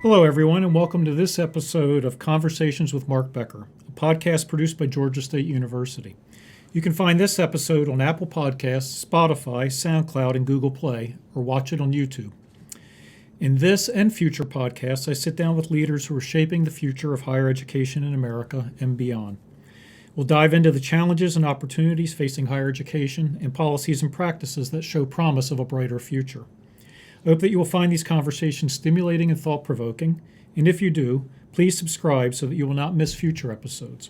Hello, everyone, and welcome to this episode of Conversations with Mark Becker, a podcast produced by Georgia State University. You can find this episode on Apple Podcasts, Spotify, SoundCloud, and Google Play, or watch it on YouTube. In this and future podcasts, I sit down with leaders who are shaping the future of higher education in America and beyond. We'll dive into the challenges and opportunities facing higher education and policies and practices that show promise of a brighter future. I hope that you will find these conversations stimulating and thought-provoking, and if you do, please subscribe so that you will not miss future episodes.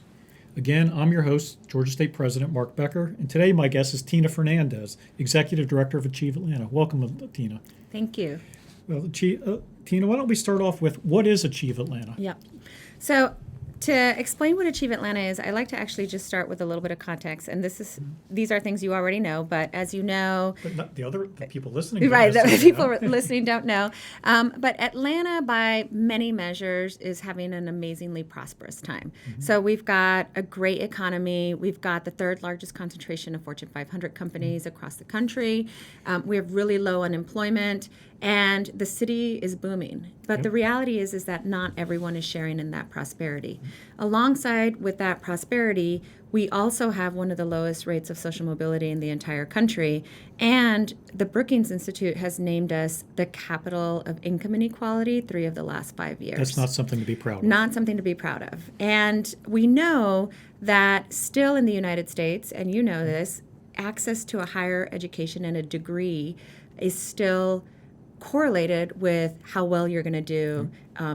Again, I'm your host, Georgia State President Mark Becker, and today my guest is Tina Fernandez, Executive Director of Achieve Atlanta. Welcome, Tina. Thank you. Well, Tina, why don't we start off with what is Achieve Atlanta? Yeah. So to explain what Achieve Atlanta is, I like to actually just start with a little bit of context. And these are things you already know, but as you know, but not the people listening, don't right? The people know. listening don't know. But Atlanta, by many measures, is having an amazingly prosperous time. Mm-hmm. So we've got a great economy. We've got the third largest concentration of Fortune 500 companies across the country. We have really low unemployment. And the city is booming. But the reality is that not everyone is sharing in that prosperity. Alongside with that prosperity, we also have one of the lowest rates of social mobility in the entire country. And the Brookings Institute has named us the capital of income inequality 3 of the last 5 years. That's not something to be proud of. Not something to be proud of. And we know that still in the United States, and you know this, access to a higher education and a degree is still correlated with how well you're going to do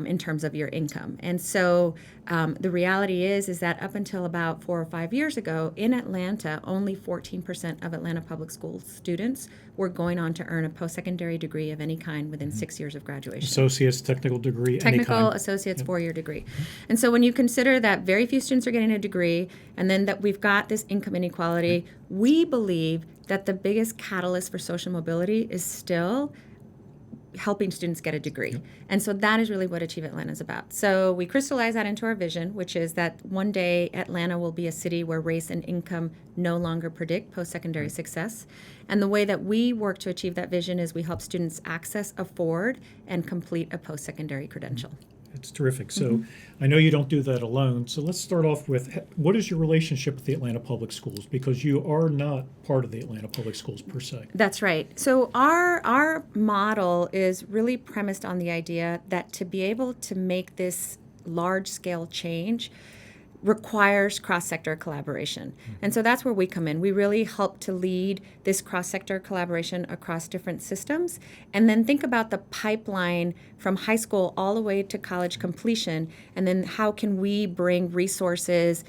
in terms of your income. And so the reality is that up until about 4 or 5 years ago in Atlanta, only 14% of Atlanta public school students were going on to earn a post-secondary degree of any kind within 6 years of graduation. Associate's, technical degree, technical, any kind. associate's, 4-year degree. And so when you consider that very few students are getting a degree and then that we've got this income inequality, we believe that the biggest catalyst for social mobility is still helping students get a degree. Yep. And so that is really what Achieve Atlanta is about. So we crystallize that into our vision, which is that one day Atlanta will be a city where race and income no longer predict post-secondary success. And the way that we work to achieve that vision is we help students access, afford, and complete a post-secondary credential. It's terrific. So I know you don't do that alone. So let's start off with what is your relationship with the Atlanta Public Schools? Because you are not part of the Atlanta Public Schools per se. That's right. So our model is really premised on the idea that to be able to make this large-scale change requires cross-sector collaboration. And so that's where we come in. We really help to lead this cross-sector collaboration across different systems and then think about the pipeline from high school all the way to college completion, and then how can we bring resources,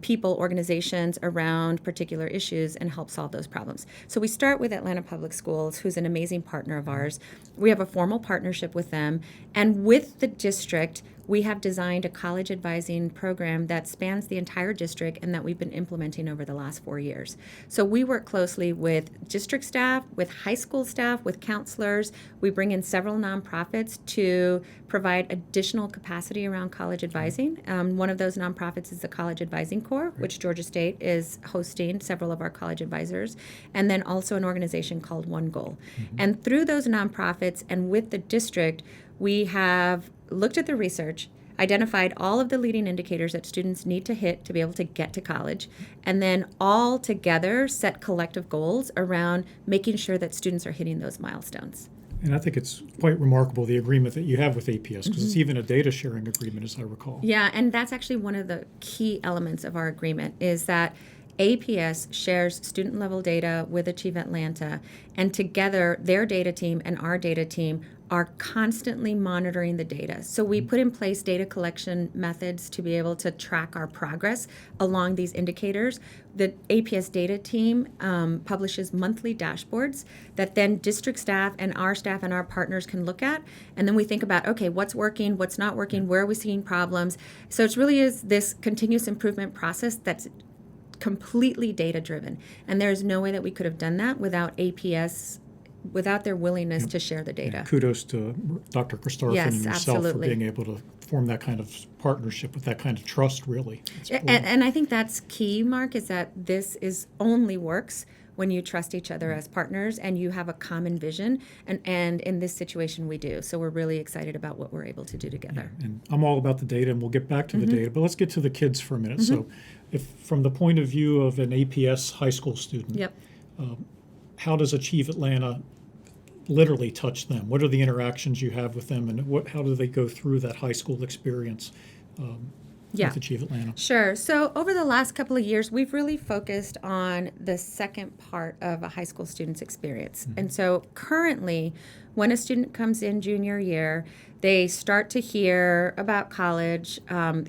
people, organizations around particular issues and help solve those problems. So we start with Atlanta Public Schools, who's an amazing partner of ours. We have a formal partnership with them, and with the district, we have designed a college advising program that spans the entire district and that we've been implementing over the last 4 years. So we work closely with district staff, with high school staff, with counselors. We bring in several nonprofits to provide additional capacity around college advising. One of those nonprofits is the College Advising Corps, which Georgia State is hosting several of our college advisors, and then also an organization called One Goal. And through those nonprofits and with the district, we have looked at the research, identified all of the leading indicators that students need to hit to be able to get to college, and then all together set collective goals around making sure that students are hitting those milestones. And I think it's quite remarkable, the agreement that you have with APS, because it's even a data sharing agreement, as I recall. Yeah, and that's actually one of the key elements of our agreement is that APS shares student-level data with Achieve Atlanta, and together their data team and our data team are constantly monitoring the data. So we put in place data collection methods to be able to track our progress along these indicators. The APS data team publishes monthly dashboards that then district staff and our partners can look at. And then we think about, okay, what's working, what's not working, where are we seeing problems? So it really is this continuous improvement process that's completely data-driven. And there's no way that we could have done that without APS, without their willingness to share the data. And kudos to Dr. Christopher and yourself for being able to form that kind of partnership with that kind of trust, really. And I think that's key, Mark, is that this is only works when you trust each other as partners and you have a common vision. And in this situation, we do. So we're really excited about what we're able to do together. And I'm all about the data, and we'll get back to the data, but let's get to the kids for a minute. So if from the point of view of an APS high school student, Yep. How does Achieve Atlanta literally touch them? What are the interactions you have with them, and how do they go through that high school experience with Achieve Atlanta? Sure. So over the last couple of years, we've really focused on the second part of a high school student's experience. And so currently, when a student comes in junior year, they start to hear about college.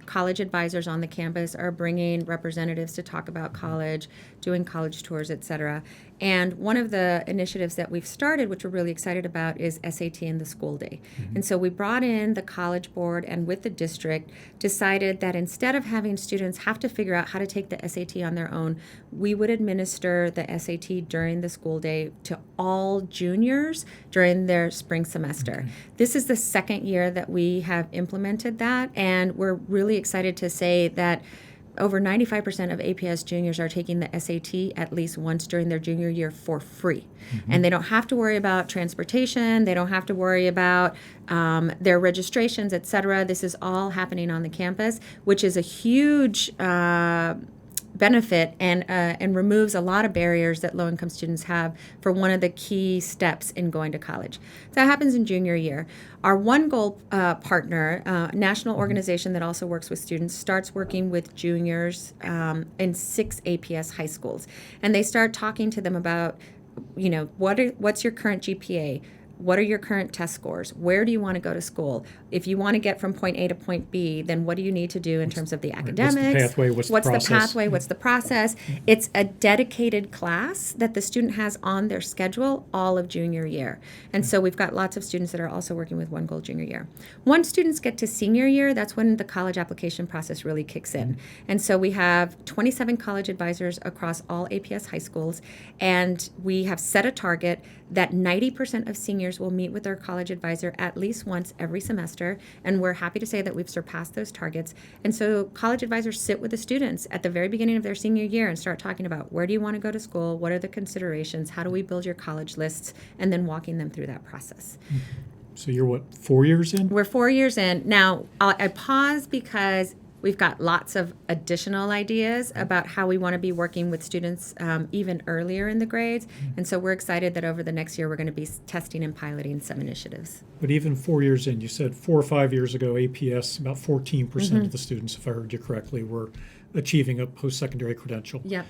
College advisors on the campus are bringing representatives to talk about college, doing college tours, et cetera. And one of the initiatives that we've started, which we're really excited about, is SAT in the school day. And so we brought in the College Board and with the district decided that instead of having students have to figure out how to take the SAT on their own, we would administer the SAT during the school day to all juniors during their spring semester. This is the second year that we have implemented that, and we're really excited to say that over 95% of APS juniors are taking the SAT at least once during their junior year for free. And they don't have to worry about transportation. They don't have to worry about their registrations, et cetera. This is all happening on the campus, which is a huge benefit and removes a lot of barriers that low-income students have for one of the key steps in going to college. So that happens in junior year. Our One Goal partner, national organization that also works with students, starts working with juniors in 6 APS high schools. And they start talking to them about, what's your current GPA? What are your current test scores? Where do you want to go to school? If you want to get from point A to point B, then what do you need to do in terms of the academics? What's the pathway? What's the process? Pathway? What's the process? It's a dedicated class that the student has on their schedule all of junior year. And so we've got lots of students that are also working with One Goal junior year. Once students get to senior year, that's when the college application process really kicks in. And so we have 27 college advisors across all APS high schools, and we have set a target that 90% of seniors will meet with their college advisor at least once every semester, and we're happy to say that we've surpassed those targets. And so college advisors sit with the students at the very beginning of their senior year and start talking about where do you want to go to school, what are the considerations, how do we build your college lists, and then walking them through that process. So you're 4 years in? We're 4 years in. Now, I pause because we've got lots of additional ideas about how we want to be working with students even earlier in the grades. And so we're excited that over the next year, we're going to be testing and piloting some initiatives. But even 4 years in, you said 4 or 5 years ago, APS, about 14% of the students, if I heard you correctly, were achieving a post-secondary credential. Yep.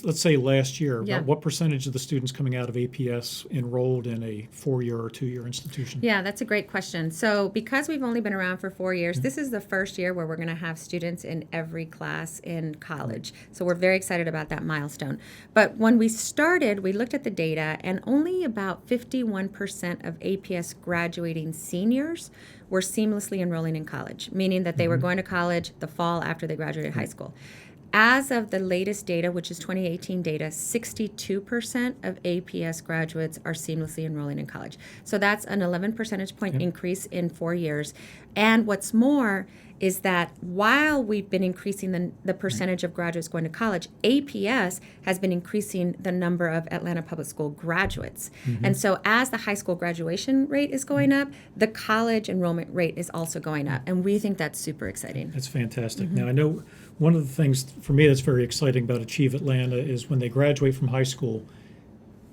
Let's say last year, Yeah. about what percentage of the students coming out of APS enrolled in a 4-year or 2-year institution? Yeah, that's a great question. So because we've only been around for 4 years, this is the first year where we're going to have students in every class in college. So we're very excited about that milestone. But when we started, we looked at the data, and only about 51% of APS graduating seniors were seamlessly enrolling in college, meaning that they were going to college the fall after they graduated high school. As of the latest data, which is 2018 data, 62% of APS graduates are seamlessly enrolling in college. So that's an 11 percentage point increase in 4 years. And what's more is that while we've been increasing the percentage of graduates going to college, APS has been increasing the number of Atlanta Public School graduates. And so as the high school graduation rate is going up, the college enrollment rate is also going up. And we think that's super exciting. That's fantastic. Now, I know one of the things for me that's very exciting about Achieve Atlanta is when they graduate from high school,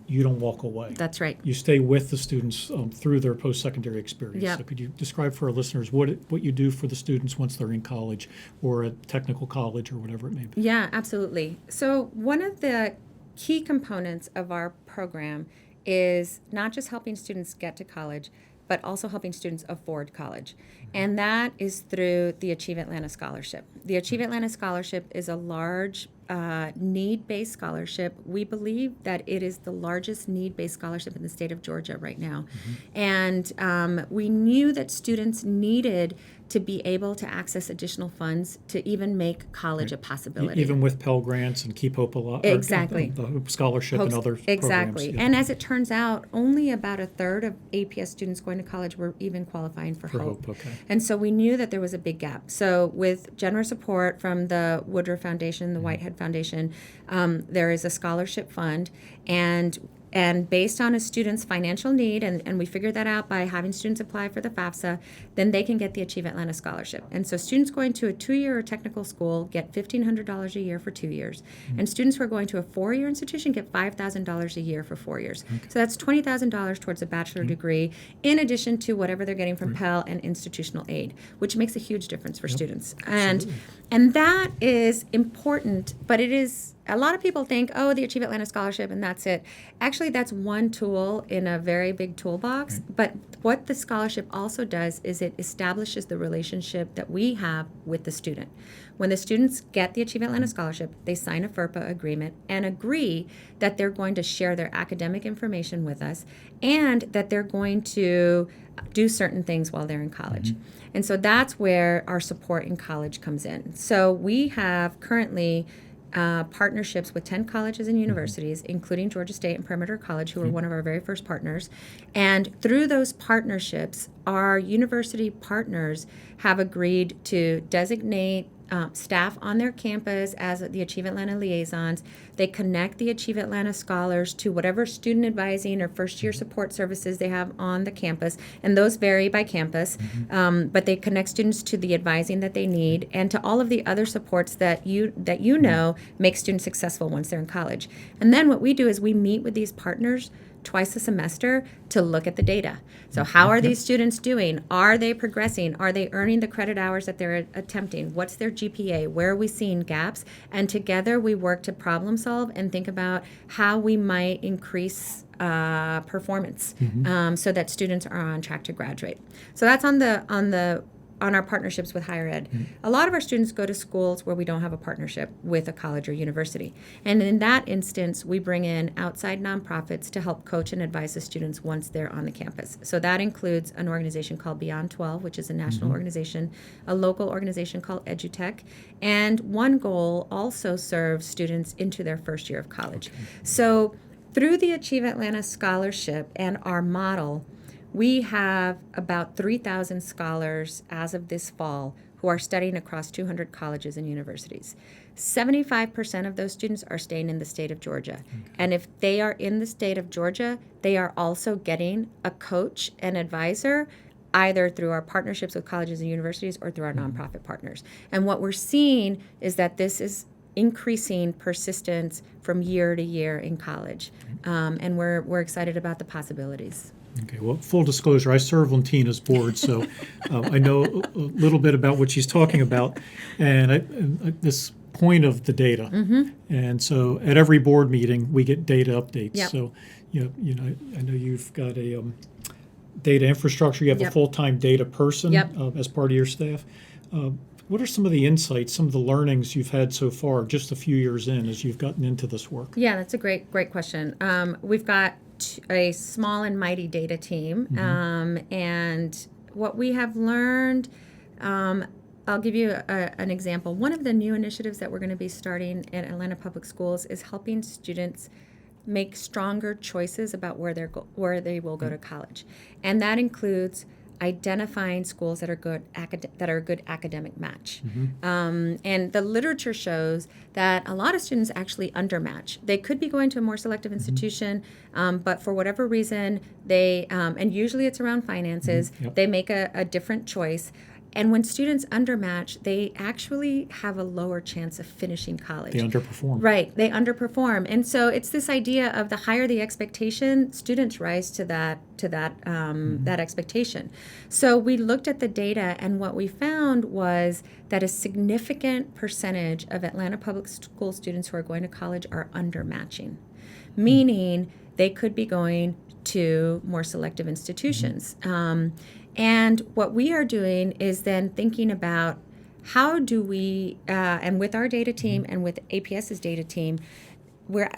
you don't walk away. That's right. You stay with the students through their post-secondary experience. Yeah. So could you describe for our listeners what you do for the students once they're in college or a technical college or whatever it may be? Yeah, absolutely. So one of the key components of our program is not just helping students get to college, but also helping students afford college. And that is through the Achieve Atlanta Scholarship. The Achieve Atlanta Scholarship is a large need-based scholarship. We believe that it is the largest need-based scholarship in the state of Georgia right now. And we knew that students needed to be able to access additional funds to even make college a possibility. Even with Pell Grants and Keep Hope Alive, Exactly. the Hope Scholarship and other Exactly. programs. And as it turns out, only about a third of APS students going to college were even qualifying for Hope. Okay. And so we knew that there was a big gap. So with generous support from the Woodruff Foundation, the Whitehead Foundation, there is a scholarship fund, and based on a student's financial need, and we figured that out by having students apply for the FAFSA, then they can get the Achieve Atlanta Scholarship. And so students going to a 2-year or technical school get $1,500 a year for 2 years. And students who are going to a 4-year institution get $5,000 a year for 4 years. Okay. So that's $20,000 towards a bachelor degree, in addition to whatever they're getting from Pell and institutional aid, which makes a huge difference for students. And that is important, but it is, a lot of people think, oh, the Achieve Atlanta Scholarship and that's it. Actually, that's one tool in a very big toolbox. But what the scholarship also does is it establishes the relationship that we have with the student. When the students get the Achieve Atlanta Scholarship, they sign a FERPA agreement and agree that they're going to share their academic information with us and that they're going to do certain things while they're in college. And so that's where our support in college comes in. So we have currently partnerships with 10 colleges and universities, including Georgia State and Perimeter College, who are one of our very first partners. And through those partnerships, our university partners have agreed to designate staff on their campus as the Achieve Atlanta liaisons. They connect the Achieve Atlanta scholars to whatever student advising or first-year support services they have on the campus, and those vary by campus, but they connect students to the advising that they need and to all of the other supports that you know make students successful once they're in college. And then what we do is we meet with these partners twice a semester to look at the data. So how are these students doing? Are they progressing? Are they earning the credit hours that they're attempting? What's their GPA? Where are we seeing gaps? And together we work to problem solve and think about how we might increase performance so that students are on track to graduate. So that's on our partnerships with higher ed. A lot of our students go to schools where we don't have a partnership with a college or university. And in that instance, we bring in outside nonprofits to help coach and advise the students once they're on the campus. So that includes an organization called Beyond 12, which is a national organization, a local organization called EduTech, and One Goal also serves students into their first year of college. So through the Achieve Atlanta Scholarship and our model, we have about 3,000 scholars as of this fall who are studying across 200 colleges and universities. 75% of those students are staying in the state of Georgia. And if they are in the state of Georgia, they are also getting a coach and advisor either through our partnerships with colleges and universities or through our nonprofit partners. And what we're seeing is that this is increasing persistence from year to year in college. And we're excited about the possibilities. Okay, well, full disclosure, I serve on Tina's board, so I know a little bit about what she's talking about, and this point of the data. And so at every board meeting, we get data updates. So, I know you've got a data infrastructure. You have a full-time data person as part of your staff. What are some of the insights, some of the learnings you've had so far, just a few years in, as you've gotten into this work? Yeah, that's a great question. We've got a small and mighty data team, and what we have learned, I'll give you an example. One of the new initiatives that we're going to be starting in Atlanta Public Schools is helping students make stronger choices about where they will go to college, and that includes identifying schools that are a good academic match. And the literature shows that a lot of students actually undermatch. They could be going to a more selective institution, but for whatever reason, they, and usually it's around finances, they make a different choice. And when students undermatch, they actually have a lower chance of finishing college. They underperform. Right, they underperform. And so it's this idea of the higher the expectation, students rise to that expectation. So we looked at the data, and what we found was that a significant percentage of Atlanta Public School students who are going to college are undermatching, meaning they could be going to more selective institutions. And what we are doing is then thinking about how do we, and with our data team and with APS's data team,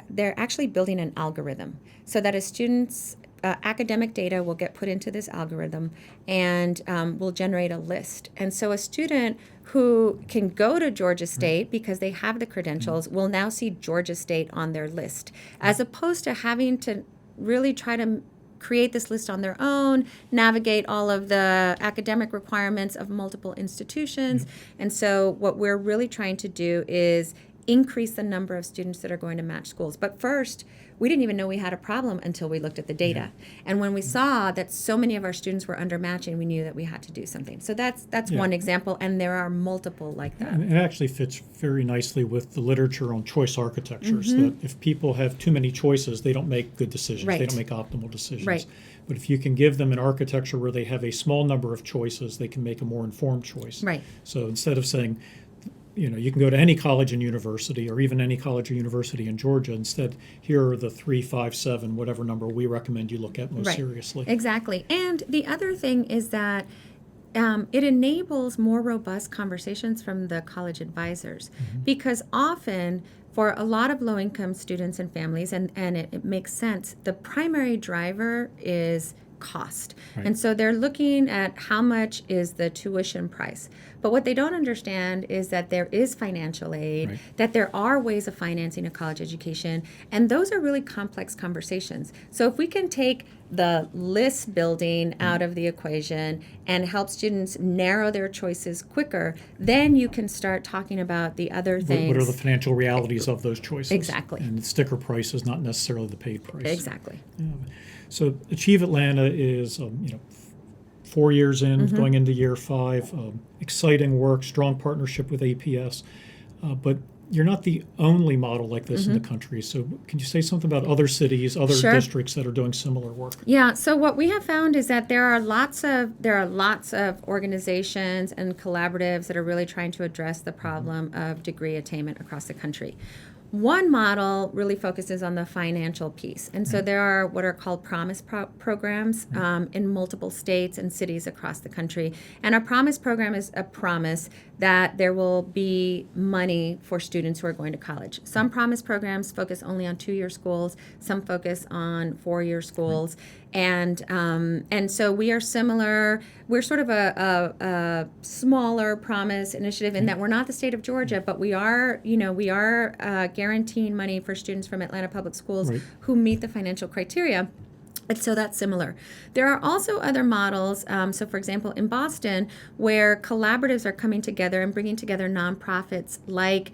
they're actually building an algorithm so that as students academic data will get put into this algorithm and will generate a list. And so a student who can go to Georgia State because they have the credentials will now see Georgia State on their list, as opposed to having to really try to create this list on their own, navigate all of the academic requirements of multiple institutions. And so what we're really trying to do is increase the number of students that are going to match schools. But first, we didn't even know we had a problem until we looked at the data. And when we saw that so many of our students were undermatching, we knew that we had to do something. So that's one example, and there are multiple like that. And it actually fits very nicely with the literature on choice architectures, that if people have too many choices, they don't make good decisions. They don't make optimal decisions. Right. But if you can give them an architecture where they have a small number of choices, they can make a more informed choice. Right. So instead of saying, you can go to any college and university, or even any college or university in Georgia. Instead, here are the 3, 5, 7, whatever number we recommend you look at most seriously. Exactly. And the other thing is that it enables more robust conversations from the college advisors, because often for a lot of low-income students and families, and it makes sense, the primary driver is cost. And so they're looking at how much is the tuition price. But what they don't understand is that there is financial aid, that there are ways of financing a college education, and those are really complex conversations. So if we can take the list building out of the equation and help students narrow their choices quicker, then you can start talking about the other things. What are the financial realities of those choices? Exactly. And the sticker price is not necessarily the paid price. Exactly. Yeah. So Achieve Atlanta is 4 years in, going into year 5. Exciting work, strong partnership with APS. But you're not the only model like this in the country. So can you say something about other cities, other districts that are doing similar work? Yeah. So what we have found is that there are lots of organizations and collaboratives that are really trying to address the problem of degree attainment across the country. One model really focuses on the financial piece. And so there are what are called promise programs in multiple states and cities across the country. And a promise program is a promise that there will be money for students who are going to college. Some promise programs focus only on 2-year schools. Some focus on 4-year schools. And so we are similar. We're sort of a smaller promise initiative in that we're not the state of Georgia, but we are guaranteeing money for students from Atlanta Public Schools who meet the financial criteria. And so that's similar. There are also other models. So, for example, in Boston, where collaboratives are coming together and bringing together nonprofits like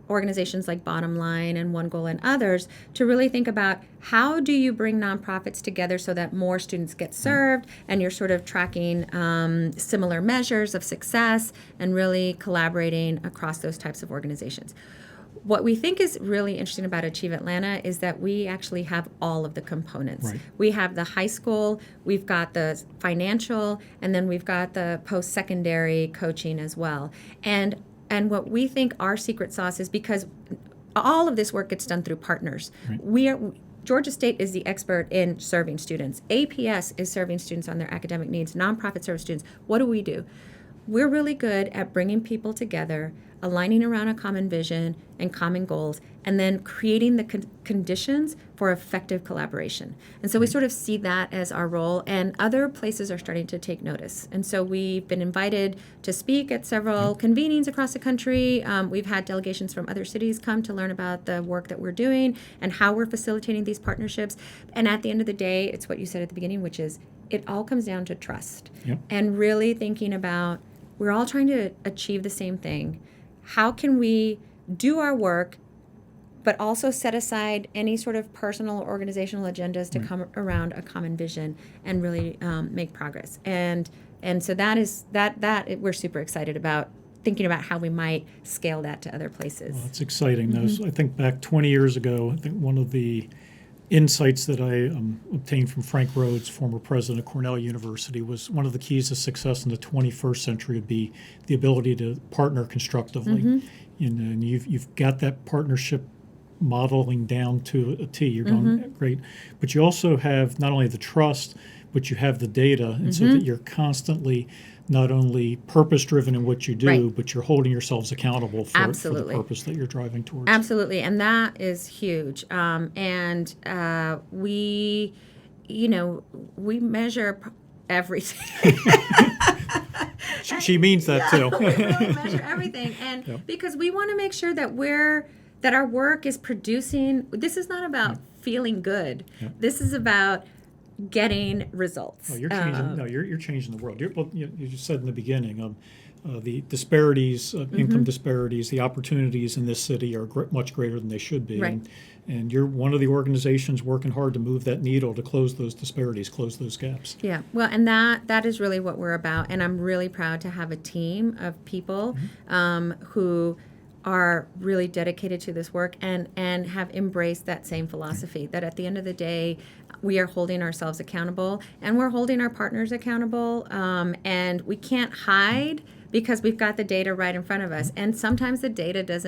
organizations like Bottom Line and One Goal and others to really think about how do you bring nonprofits together so that more students get served, and you're sort of tracking similar measures of success and really collaborating across those types of organizations. What we think is really interesting about Achieve Atlanta is that we actually have all of the components. We have the high school, we've got the financial, and then we've got the post-secondary coaching as well. And what we think our secret sauce is, because all of this work gets done through partners. Georgia State is the expert in serving students. APS is serving students on their academic needs. Nonprofit serve students. What do? We're really good at bringing people together, aligning around a common vision and common goals, and then creating the conditions for effective collaboration. And so we sort of see that as our role, and other places are starting to take notice. And so we've been invited to speak at several convenings across the country. We've had delegations from other cities come to learn about the work that we're doing and how we're facilitating these partnerships. And at the end of the day, it's what you said at the beginning, which is it all comes down to trust and really thinking about, we're all trying to achieve the same thing. How can we do our work, but also set aside any sort of personal or organizational agendas to come around a common vision and really make progress? And so that we're super excited about thinking about how we might scale that to other places. Well, it's exciting. I think back 20 years ago, I think one of the insights that I obtained from Frank Rhodes, former president of Cornell University, was one of the keys to success in the 21st century would be the ability to partner constructively. And you've got that partnership modeling down to a T. You're doing great. But you also have not only the trust, but you have the data, and so that you're constantly not only purpose-driven in what you do, but you're holding yourselves accountable for the purpose that you're driving towards. Absolutely, and that is huge. we measure everything. She means that too. We really measure everything, and because we want to make sure that our work is producing. This is not about feeling good. This is about getting results. Oh, you're changing. You're changing the world. You just said in the beginning, the disparities, income disparities, the opportunities in this city are much greater than they should be. Right. And you're one of the organizations working hard to move that needle to close those disparities, close those gaps. Yeah, well, and that is really what we're about. And I'm really proud to have a team of people who are really dedicated to this work and have embraced that same philosophy, that at the end of the day, we are holding ourselves accountable and we're holding our partners accountable. And we can't hide because we've got the data right in front of us. And sometimes the data does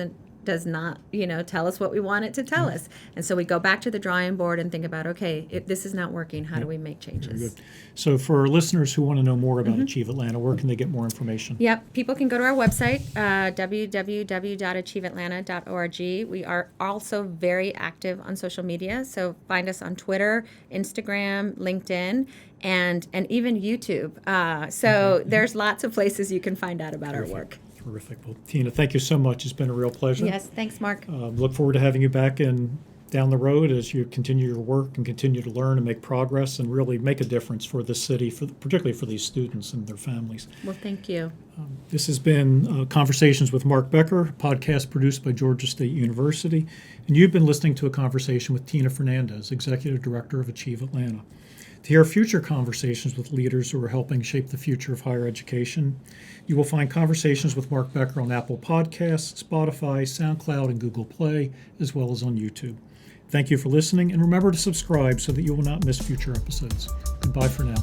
not, tell us what we want it to tell us. And so we go back to the drawing board and think about, okay, if this is not working, how do we make changes? Very good. So for our listeners who want to know more about Achieve Atlanta, where can they get more information? Yep, people can go to our website, www.achieveatlanta.org. We are also very active on social media, so find us on Twitter, Instagram, LinkedIn, and even YouTube. So there's lots of places you can find out about our work. Terrific. Well, Tina, thank you so much. It's been a real pleasure. Yes, thanks, Mark. Look forward to having you back down the road as you continue your work and continue to learn and make progress and really make a difference for the city, particularly for these students and their families. Well, thank you. This has been Conversations with Mark Becker, a podcast produced by Georgia State University, and you've been listening to a conversation with Tina Fernandez, Executive Director of Achieve Atlanta. To hear future conversations with leaders who are helping shape the future of higher education, you will find Conversations with Mark Becker on Apple Podcasts, Spotify, SoundCloud, and Google Play, as well as on YouTube. Thank you for listening, and remember to subscribe so that you will not miss future episodes. Goodbye for now.